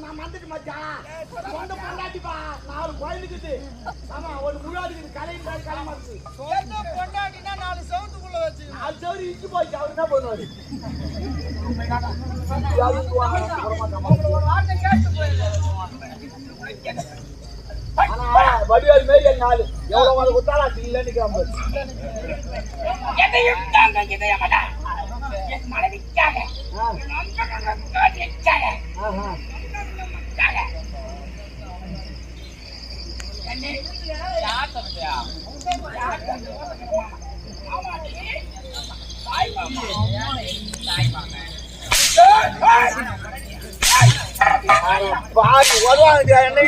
நான் வந்துட்டு மச்சான் சொந்த பொண்டாட்டிப்பா 4 கோயிலுக்குது. ஆமா ஒரு முழாடிக்கு கலையின் களை மாத்து சொந்த பொண்டாட்டினா 4 செவுத்துக்குள்ள வச்சு 4 செவுரு இச்சு போச்சு. அவர் என்ன பண்ணுவாரு? ஒரு வார்த்தை கேட்டு போயிரு. ஆனா வடிவேல் மாரி 4 எவ்வளவு வந்து குத்தாலா இல்லன்னு கேம்பு எதையும் தாங்க இதயமடா என் மனைவிக்காக பாரு வருவாங்க என்ன